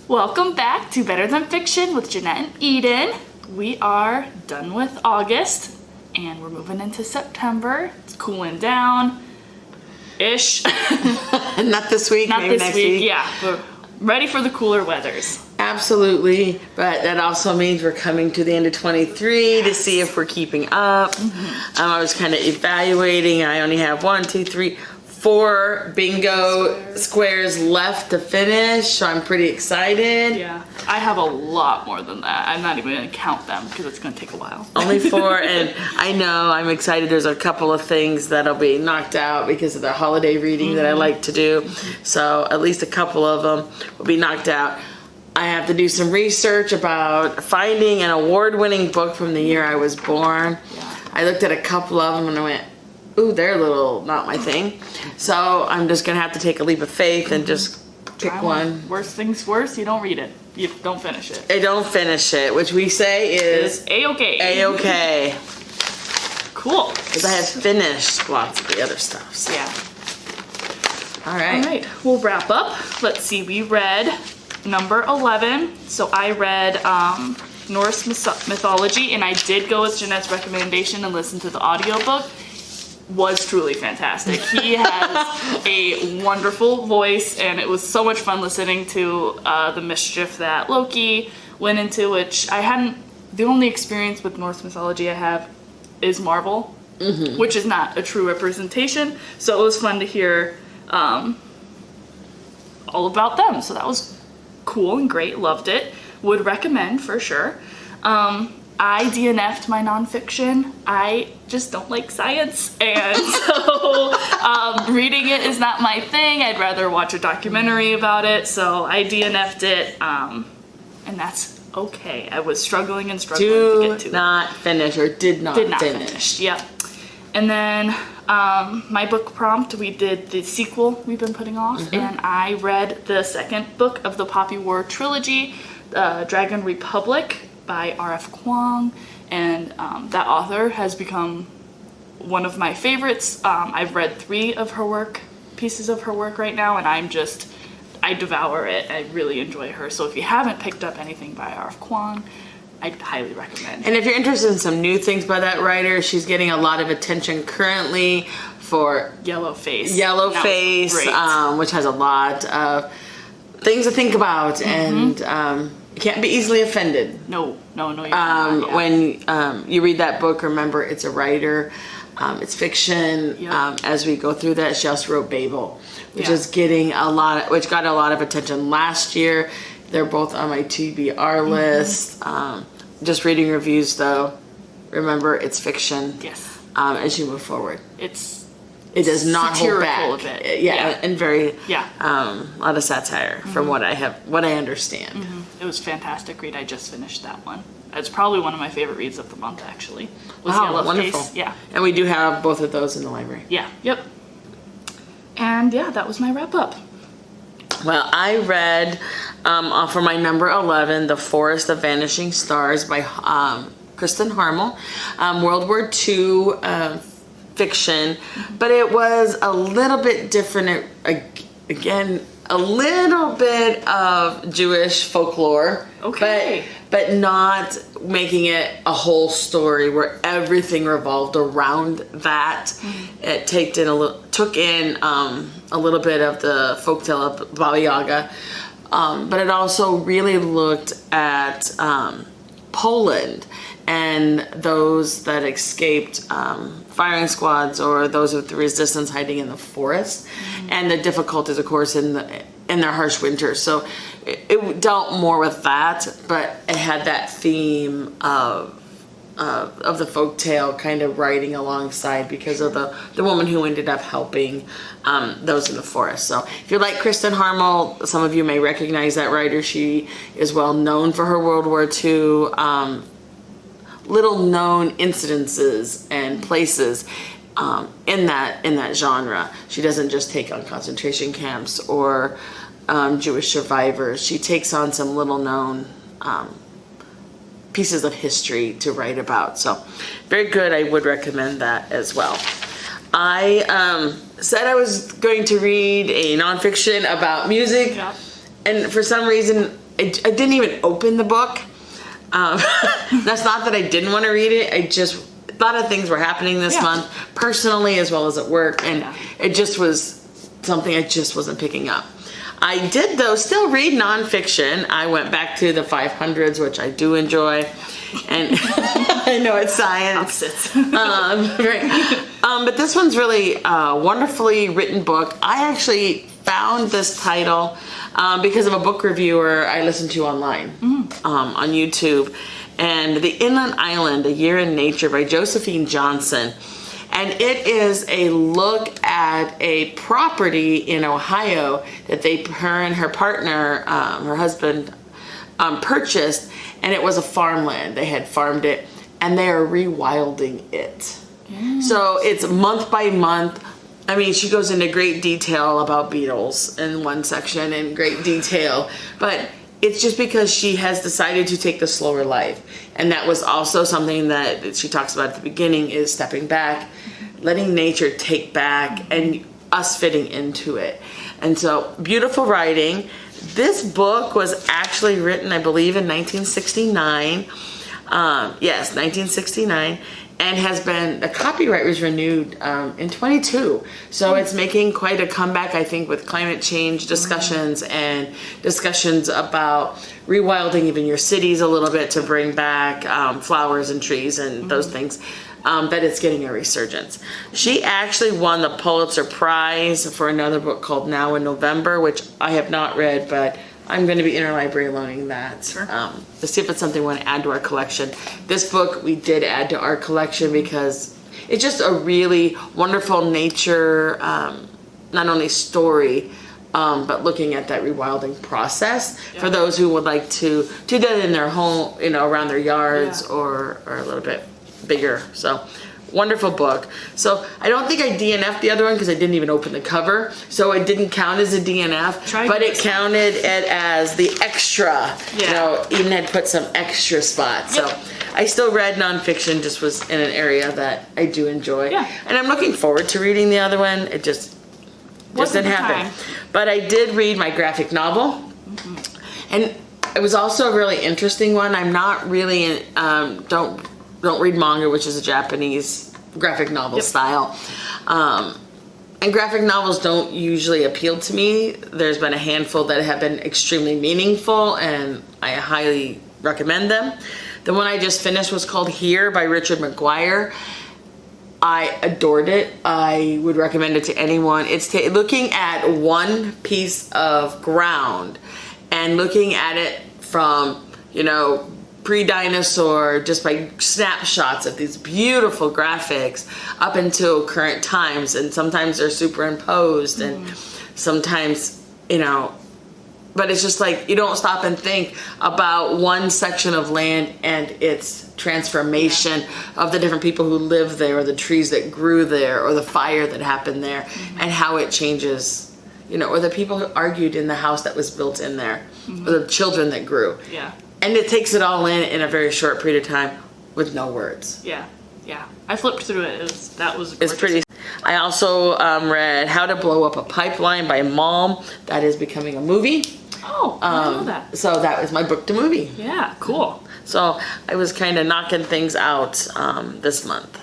Welcome back to Better Than Fiction with Janette and Eden. We are done with August and we're moving into September. It's cooling down-ish. Not this week, Not maybe this next week. week. Yeah, we're ready for the cooler weathers. Absolutely, but that also means we're coming to the end of 23 to see if we're keeping up. I was kind of evaluating. I only have 4 bingo squares left to finish, so I'm pretty excited. Yeah, I have a lot more than that. I'm not even going to count them because it's going to take a while. Only 4, and I know I'm excited. There's a couple of things that'll be knocked out because of the holiday reading that I like to do. So at least a couple of them will be knocked out. I have to do some research about finding an award-winning book from the year I was born. Yeah. I looked at a couple of them and I went, ooh, they're a little not my thing. So I'm just gonna have to take a leap of faith and just pick one. Worst things worst, you don't read it. You don't finish it. I don't finish it, which we say is A-okay. A-okay. Cool. Because I have finished lots of the other stuff. So. Yeah. All right. All right, we'll wrap up. Let's see, we read number 11. So I read Norse mythology, and I did go with Jeanette's recommendation and listen to the audiobook. Was truly fantastic. He has a wonderful voice, and it was so much fun listening to the mischief that Loki went into, which I hadn't. The only experience with Norse mythology I have is Marvel, which is not a true representation. So it was fun to hear all about them. So that was cool and great. Loved it. Would recommend for sure. I DNF'd my nonfiction. I just don't like science, and so reading it is not my thing. I'd rather watch a documentary about it, so I DNF'd it, and that's okay. I was struggling to get to it. Did not finish. Yep. And then my book prompt, we did the sequel we've been putting off, and I read the second book of the Poppy War trilogy, Dragon Republic, by R.F. Kuang, and that author has become one of my favorites. I've read 3 of her pieces of her work right now, and I devour it. I really enjoy her. So if you haven't picked up anything by R.F. Kuang, I'd highly recommend. And if you're interested in some new things by that writer, she's getting a lot of attention currently for Yellowface, which has a lot of things to think about, and you can't be easily offended. No, you can't. When you read that book, remember it's a writer, it's fiction. Yep. As we go through that, she also wrote Babel, which is getting which got a lot of attention last year. They're both on my TBR list. Just reading reviews though, remember it's fiction. Yes. As you move forward, it does not hold back. A bit. Yeah, and very a lot of satire from what I understand. It was a fantastic read. I just finished that one. It's probably one of my favorite reads of the month, actually. Wow, wonderful. Yeah. And we do have both of those in the library. Yeah, yep. And yeah, that was my wrap up. Well, I read for my number 11, The Forest of Vanishing Stars by Kristen Harmel, World War II fiction, but it was a little bit different. Again, a little bit of Jewish folklore, but not making it a whole story where everything revolved around that. It took in a little bit of the folktale of Baba Yaga, but it also really looked at Poland and those that escaped firing squads or those with the resistance hiding in the forest, and the difficulties, of course, in their harsh winters. So it dealt more with that, but it had that theme of the folktale kind of writing alongside because of the woman who ended up helping those in the forest. So if you like Kristen Harmel, some of you may recognize that writer. She is well known for her World War II little known incidences and places in that genre. She doesn't just take on concentration camps or Jewish survivors. She takes on some little known pieces of history to write about. So very good. I would recommend that as well. I said I was going to read a nonfiction about music, and for some reason I didn't even open the book. That's not that I didn't want to read it. A lot of things were happening this month, personally as well as at work, and it just was something I just wasn't picking up. I did, though, still read nonfiction. I went back to the 500s, which I do enjoy, and I know it's science. But this one's really a wonderfully written book. I actually found this title because of a book reviewer I listened to online on YouTube, and The Inland Island, A Year in Nature by Josephine Johnson. And it is a look at a property in Ohio that her and her partner, her husband, purchased, and it was a farmland. They had farmed it, and they are rewilding it. So it's month by month. I mean, she goes into great detail about beetles in one section, in great detail, but it's just because she has decided to take the slower life. And that was also something that she talks about at the beginning, is stepping back, letting nature take back, and us fitting into it. And so, beautiful writing. This book was actually written, I believe, in 1969. Yes, 1969. And has been, the copyright was renewed in 22. So it's making quite a comeback, I think, with climate change discussions and discussions about rewilding even your cities a little bit to bring back flowers and trees and those things. That it's getting a resurgence. She actually won the Pulitzer Prize for another book called Now in November, which I have not read, but I'm going to be interlibrary loaning that to see if it's something we want to add to our collection. This book we did add to our collection because it's just a really wonderful nature, not only story, but looking at that rewilding process for those who would like to do that in their home, around their yards or a little bit bigger. So wonderful book. So I don't think I DNF'd the other one because I didn't even open the cover, so it didn't count as a DNF, but it counted it as the extra. Eden had put some extra spots. So I still read nonfiction, just was in an area that I do enjoy, and I'm looking forward to reading the other one. It just didn't happen. But I did read my graphic novel, and it was also a really interesting one. I'm not really don't read manga, which is a Japanese graphic novel style. And graphic novels don't usually appeal to me. There's been a handful that have been extremely meaningful, and I highly recommend them. The one I just finished was called Here by Richard McGuire. I adored it. I would recommend it to anyone. It's looking at one piece of ground and looking at it from, pre-dinosaur, just by snapshots of these beautiful graphics up until current times, and sometimes they're superimposed and sometimes, but it's just like you don't stop and think about one section of land and its transformation of the different people who live there, or the trees that grew there, or the fire that happened there, and how it changes, or the people who argued in the house that was built in there, or the children that grew. And it takes it all in a very short period of time with no words. Yeah. I flipped through it. It's pretty. I also read How to Blow Up a Pipeline by Malm. That is becoming a movie. Oh, I know that. So that was my book to movie. Yeah, cool. So I was kind of knocking things out this month.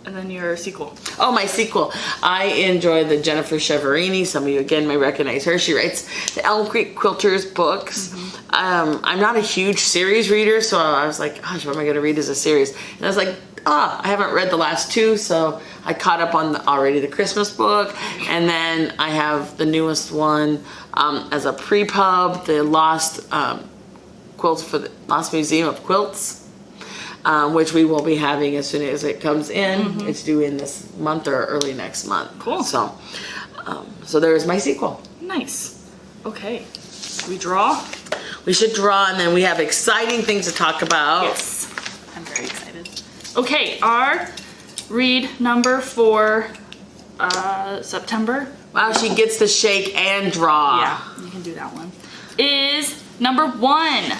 And then your sequel. Oh, my sequel. I enjoy the Jennifer Cheverini. Some of you, again, may recognize her. She writes the Elm Creek Quilters books. I'm not a huge series reader, so I was like, gosh, what am I going to read as a series? And I was like, I haven't read the last two, so I caught up on already the Christmas book. And then I have the newest one as a pre-pub, the Lost Quilts for the Lost Museum of Quilts. Which we will be having as soon as it comes in. It's due in this month or early next month. Cool. So there's my sequel. Nice. Okay. Should we draw? We should draw, and then we have exciting things to talk about. Yes. I'm very excited. Okay, our read number for September. Wow, she gets to shake and draw. Yeah, you can do that one. Is number 1.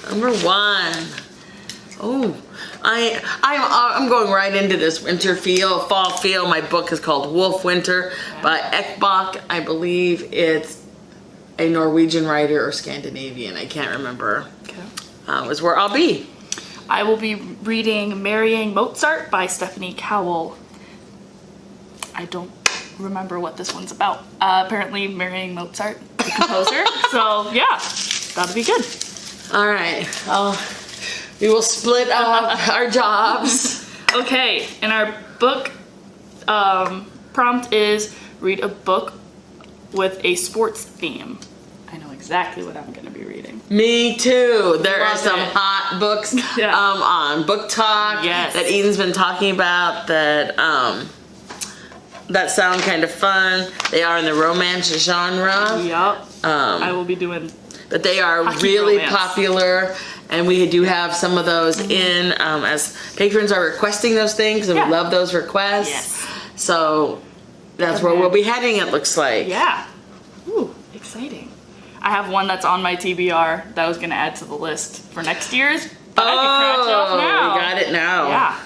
Number 1. Oh, I'm going right into this winter feel, fall feel. My book is called Wolf Winter by Ekbach. I believe it's a Norwegian writer or Scandinavian. I can't remember. Okay. Is where I'll be. I will be reading Marrying Mozart by Stephanie Cowell. I don't remember what this one's about. Apparently marrying Mozart, the composer. So yeah, that'll be good. All right. We will split up our jobs. Okay, and our book prompt is read a book with a sports theme. I know exactly what I'm going to be reading. Me too. There are Love some it. hot books Yeah. on Book Talk Yes. that Eden's been talking about that sound kind of fun. They are in the romance genre. Yup. I will be doing. But they are Hockey really romance. popular, and we do have some of those in as patrons are requesting those things, and Yeah. we love those requests. Yes. So that's where we'll be heading, it looks like. Yeah. Ooh, exciting. I have one that's on my TBR that I was going to add to the list for next year's. But I can scratch off now. We got it now. Yeah.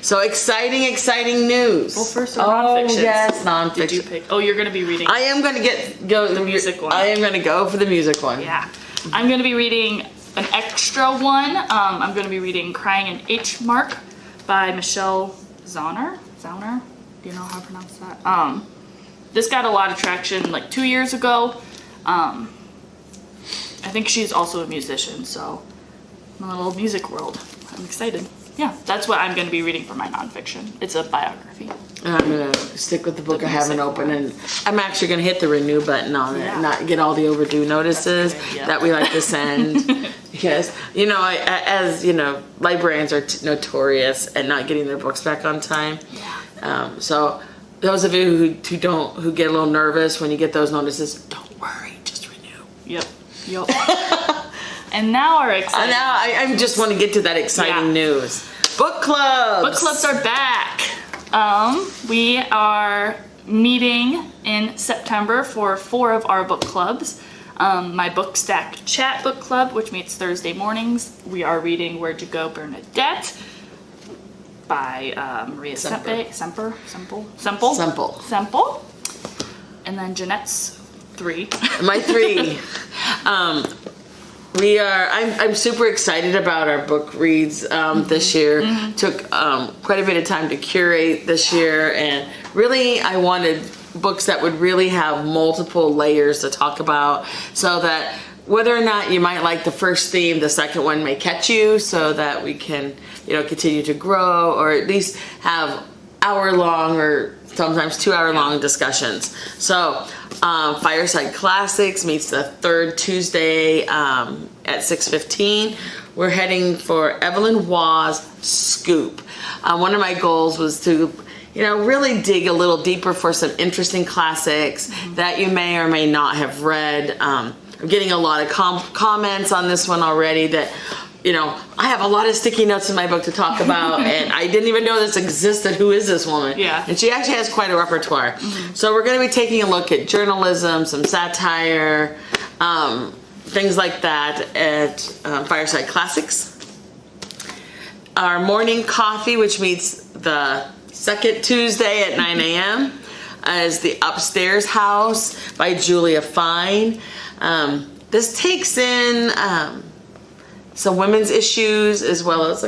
So exciting news. Well, first are nonfiction. Yes, nonfiction. Did you pick? Oh, you're going to be reading. I am going to go The music one. I am going to go for the music one. Yeah. I'm going to be reading an extra one. I'm going to be reading Crying in H Mark by Michelle Zauner. Zauner? Do you know how to pronounce that? This got a lot of traction like 2 years ago. I think she's also a musician, so in the little music world. I'm excited. Yeah, that's what I'm going to be reading for my nonfiction. It's a biography. And I'm going to stick with the book The I haven't music opened, one. and I'm actually going to hit the renew button on it, Yeah. not get all the overdue notices That's a good idea. that we like to send. Because, as librarians are notorious at not getting their books back on time. So those of you who get a little nervous when you get those notices, don't worry, just renew. Yep. And now our exciting. Now I just want to get to that exciting Yeah. news. Book clubs. Book clubs are back. We are meeting in September for 4 of our book clubs. My Book Stack Chat book club, which meets Thursday mornings. We are reading Where'd You Go, Bernadette by Maria Semper. Semple. And then Janette's 3. My 3. I'm super excited about our book reads this year. Took quite a bit of time to curate this year, and really I wanted books that would really have multiple layers to talk about, so that whether or not you might like the first theme, the second one may catch you, so that we can continue to grow, or at least have hour-long or sometimes 2-hour-long discussions. So Fireside Classics meets the third Tuesday at 6:15. We're heading for Evelyn Waugh's Scoop. One of my goals was to really dig a little deeper for some interesting classics that you may or may not have read. I'm getting a lot of comments on this one already that I have a lot of sticky notes in my book to talk about, and I didn't even know this existed. Who is this woman? Yeah. And she actually has quite a repertoire. So we're going to be taking a look at journalism, some satire, things like that at Fireside Classics. Our morning coffee, which meets the second Tuesday at 9 a.m., is The Upstairs House by Julia Fine. This takes in some women's issues, as well as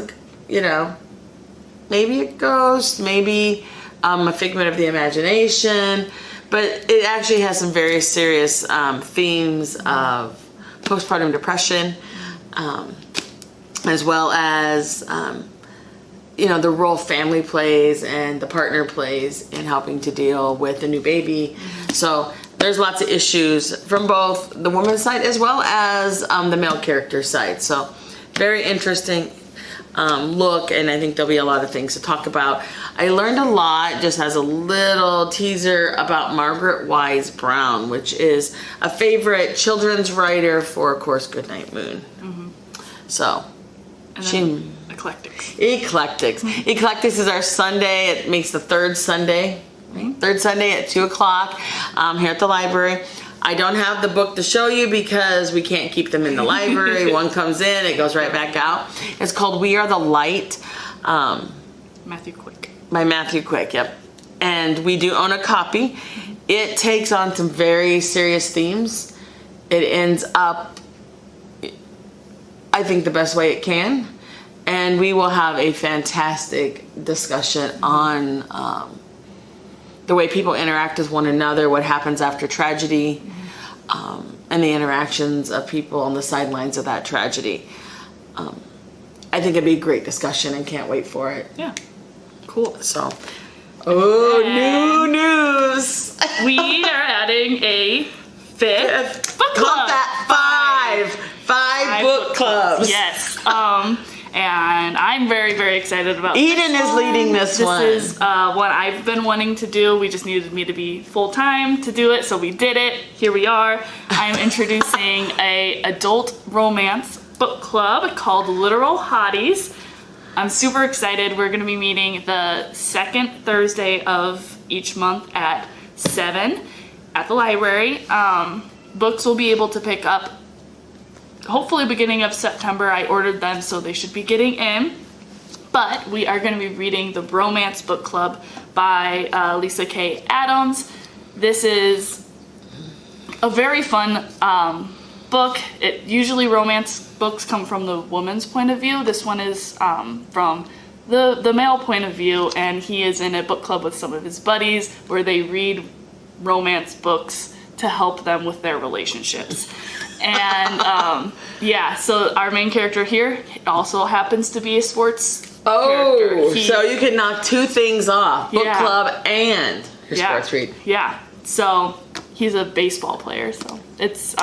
maybe a ghost, maybe a figment of the imagination, but it actually has some very serious themes of postpartum depression, as well as the role family plays and the partner plays in helping to deal with a new baby. So there's lots of issues from both the woman's side as well as the male character side. So very interesting look, and I think there'll be a lot of things to talk about. I learned a lot, just as a little teaser, about Margaret Wise Brown, which is a favorite children's writer for, of course, Goodnight Moon. So And she... then Eclectics. Eclectics is our Sunday. It makes the third Sunday. Third Sunday at 2:00 here at the library. I don't have the book to show you because we can't keep them in the library. One comes in, it goes right back out. It's called We Are the Light. Matthew Quick. By Matthew Quick, yep. And we do own a copy. It takes on some very serious themes it ends up, I think, the best way it can. And we will have a fantastic discussion on the way people interact with one another, what happens after tragedy, and the interactions of people on the sidelines of that tragedy. I think it'd be a great discussion and can't wait for it. Yeah. Cool. So, new news. We are adding a fifth book club. Call that five book clubs. Yes. And I'm very, very excited about Eden this is one. leading this one. This is what I've been wanting to do. We just needed me to be full-time to do it, so we did it. Here we are. I'm introducing a adult romance book club called Literal Hotties. I'm super excited. We're going to be meeting the second Thursday of each month at 7 at the library. Books will be able to pick up hopefully beginning of September. I ordered them, so they should be getting in. But we are going to be reading the Bromance Book Club by Lisa K. Adams. This is a very fun book. Usually romance books come from the woman's point of view. This one is from the male point of view, and he is in a book club with some of his buddies where they read romance books to help them with their relationships. And yeah, so our main character here also happens to be a sports character. So you can knock two things off, book Yeah. club and your Yeah. sports read. Yeah, so he's a baseball player, so it's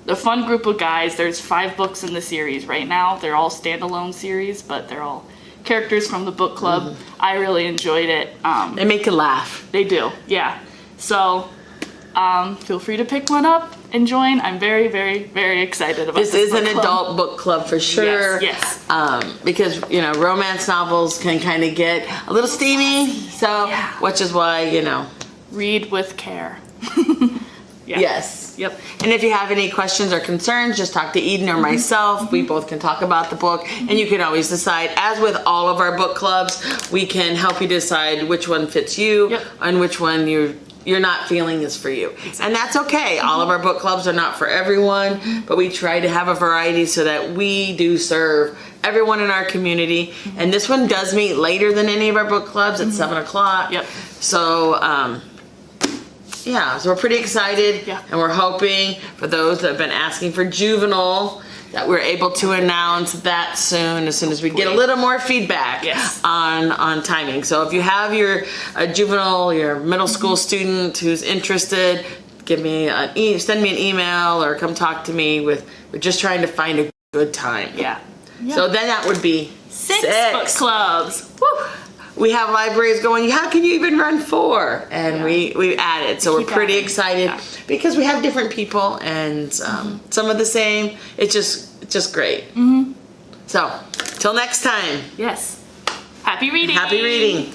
a fun group of guys. There's 5 books in the series right now. They're all standalone series, but they're all characters from the book club. I really enjoyed it. They make you laugh. They do, yeah. So feel free to pick one up and join. I'm very, very, very excited about this. This is book an club. adult book club for sure. Yes. Because, you know, romance novels can kind of get a little steamy. So, Yeah. which is why, you know. Read with care. Yeah. Yes. Yep. And if you have any questions or concerns, just talk to Eden or myself. We both can talk about the book, and you can always decide. As with all of our book clubs, we can help you decide which one fits you. Yep. And which one you're not feeling is for you. And that's okay. All of our book clubs are not for everyone, but we try to have a variety so that we do serve everyone in our community. And this one does meet later than any of our book clubs at 7 o'clock. Yep. So, yeah, so we're pretty excited. Yeah. And we're hoping for those that have been asking for juvenile that we're able to announce that soon as we get a little more feedback Yes. on timing. So if you have your juvenile, your middle school student who's interested, send me an email or come talk to me. We're just trying to find a good time. Yeah. So then that would be 6 book clubs. Woo. We have libraries going, how can you even run 4? And we added. So we're Keep pretty adding. excited Yeah. because we have different people and some of the same. It's just great. So, till next time. Yes. Happy reading. Happy reading.